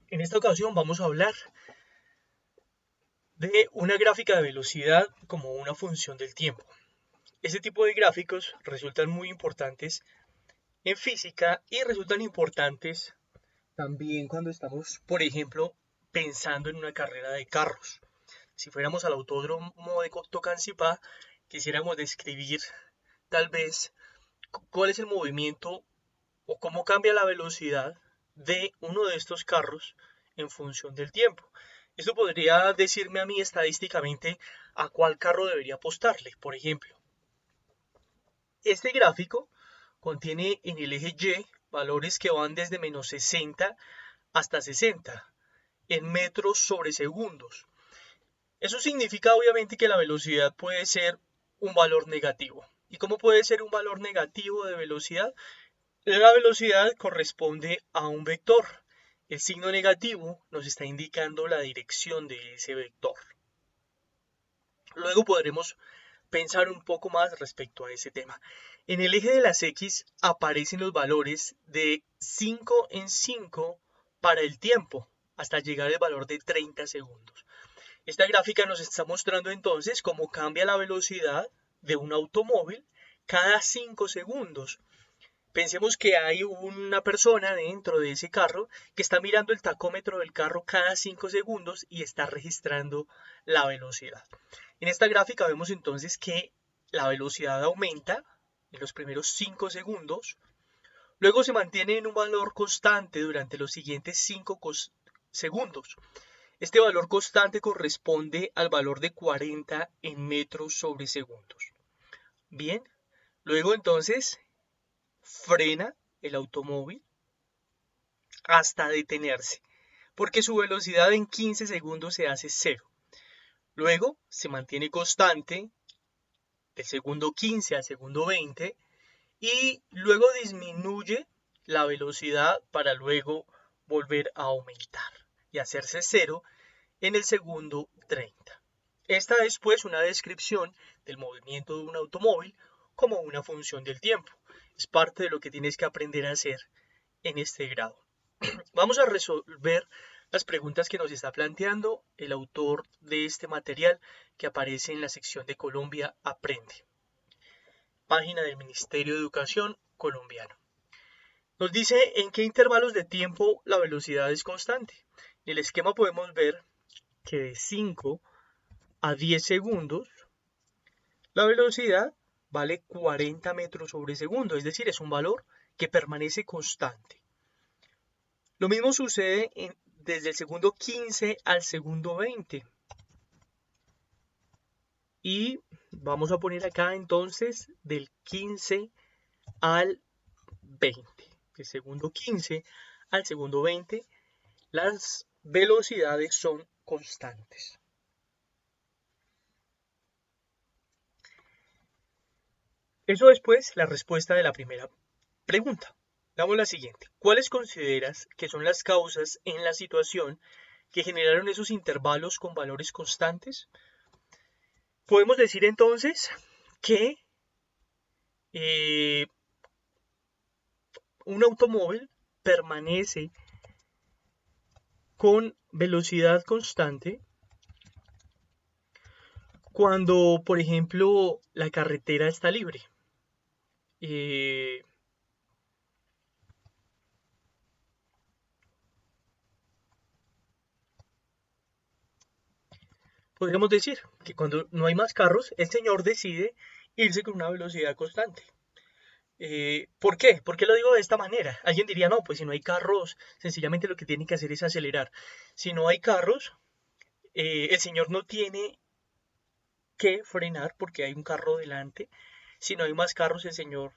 En esta ocasión vamos a hablar de una gráfica de velocidad como una función del tiempo. Este tipo de gráficos resultan muy importantes en física y resultan importantes también cuando estamos, por ejemplo, pensando en una carrera de carros. Si fuéramos al autódromo de Tocancipá, quisiéramos describir tal vez cuál es el movimiento o cómo cambia la velocidad de uno de estos carros en función del tiempo. Esto podría decirme a mí estadísticamente a cuál carro debería apostarle. Por ejemplo, este gráfico contiene en el eje Y valores que van desde menos 60 hasta 60 en metros sobre segundos. Eso significa obviamente que la velocidad puede ser un valor negativo. ¿Y cómo puede ser un valor negativo de velocidad? La velocidad corresponde a un vector. El signo negativo nos está indicando la dirección de ese vector. Luego podremos pensar un poco más respecto a ese tema. En el eje de las X aparecen los valores de 5 en 5 para el tiempo, hasta llegar al valor de 30 segundos. Esta gráfica nos está mostrando entonces cómo cambia la velocidad de un automóvil cada 5 segundos. Pensemos que hay una persona dentro de ese carro que está mirando el tacómetro del carro cada 5 segundos y está registrando la velocidad. En esta gráfica vemos entonces que la velocidad aumenta en los primeros 5 segundos, luego se mantiene en un valor constante durante los siguientes 5 segundos. Este valor constante corresponde al valor de 40 en metros sobre segundos. Bien, luego entonces frena el automóvil hasta detenerse, porque su velocidad en 15 segundos se hace cero. Luego se mantiene constante del segundo 15 al segundo 20 y luego disminuye la velocidad para luego volver a aumentar y hacerse cero en el segundo 30. Esta es pues una descripción del movimiento de un automóvil como una función del tiempo. Es parte de lo que tienes que aprender a hacer en este grado. Vamos a resolver las preguntas que nos está planteando el autor de este material que aparece en la sección de Colombia Aprende, página del Ministerio de Educación colombiano. Nos dice en qué intervalos de tiempo la velocidad es constante. En el esquema podemos ver que de 5 a 10 segundos la velocidad vale 40 metros sobre segundo, es decir, es un valor que permanece constante. Lo mismo sucede desde el segundo 15 al segundo 20. Y vamos a poner acá entonces del 15 al 20. Del segundo 15 al segundo 20, las velocidades son constantes. Eso es pues la respuesta de la primera pregunta. Damos la siguiente. ¿Cuáles consideras que son las causas en la situación que generaron esos intervalos con valores constantes? Podemos decir entonces que eh, un automóvil permanece con velocidad constante cuando, por ejemplo, la carretera está libre. Eh, Podríamos decir que cuando no hay más carros, el señor decide irse con una velocidad constante. ¿Por qué? ¿Por qué lo digo de esta manera? Alguien diría, no, pues si no hay carros, sencillamente lo que tiene que hacer es acelerar. Si no hay carros, el señor no tiene que frenar porque hay un carro delante. Si no hay más carros, el señor...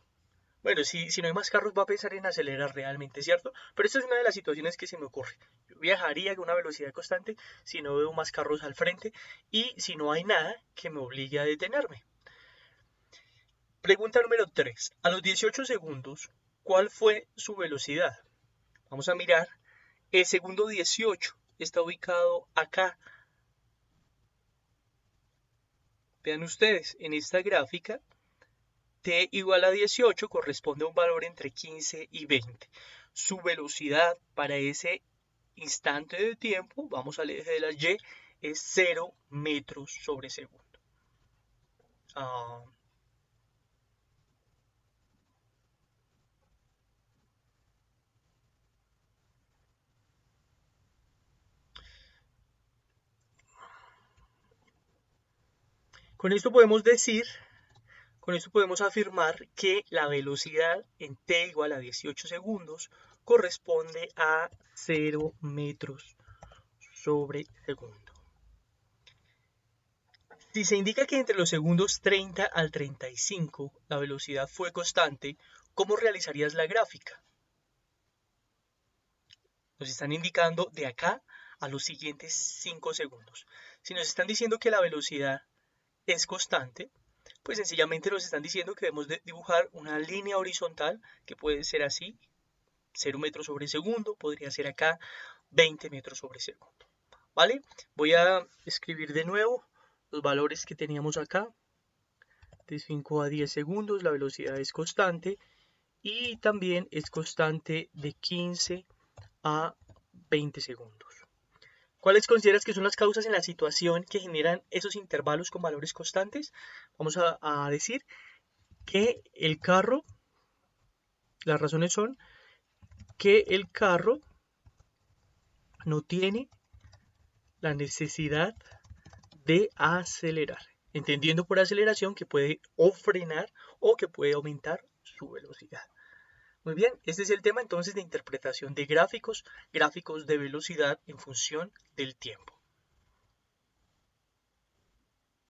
Bueno, si no hay más carros va a pensar en acelerar realmente, ¿cierto? Pero esta es una de las situaciones que se me ocurre. Yo viajaría con una velocidad constante si no veo más carros al frente y si no hay nada que me obligue a detenerme. Pregunta número 3. A los 18 segundos, ¿cuál fue su velocidad? Vamos a mirar. El segundo 18 está ubicado acá. Vean ustedes, en esta gráfica, t igual a 18 corresponde a un valor entre 15 y 20. Su velocidad para ese instante de tiempo, vamos al eje de la Y, es 0 metros sobre segundo. Con esto podemos decir, con esto podemos afirmar que la velocidad en t igual a 18 segundos corresponde a 0 metros sobre segundo. Si se indica que entre los segundos 30 al 35 la velocidad fue constante, ¿cómo realizarías la gráfica? Nos están indicando de acá a los siguientes 5 segundos. Si nos están diciendo que la velocidad es constante, pues sencillamente nos están diciendo que debemos de dibujar una línea horizontal que puede ser así, 0 metros sobre segundo, podría ser acá 20 metros sobre segundo. ¿Vale? Voy a escribir de nuevo los valores que teníamos acá. De 5 a 10 segundos la velocidad es constante y también es constante de 15 a 20 segundos. ¿Cuáles consideras que son las causas en la situación que generan esos intervalos con valores constantes? Vamos a decir que el carro, las razones son que el carro no tiene la necesidad de acelerar, entendiendo por aceleración que puede o frenar o que puede aumentar su velocidad. Muy bien, este es el tema entonces de interpretación de gráficos de velocidad en función del tiempo.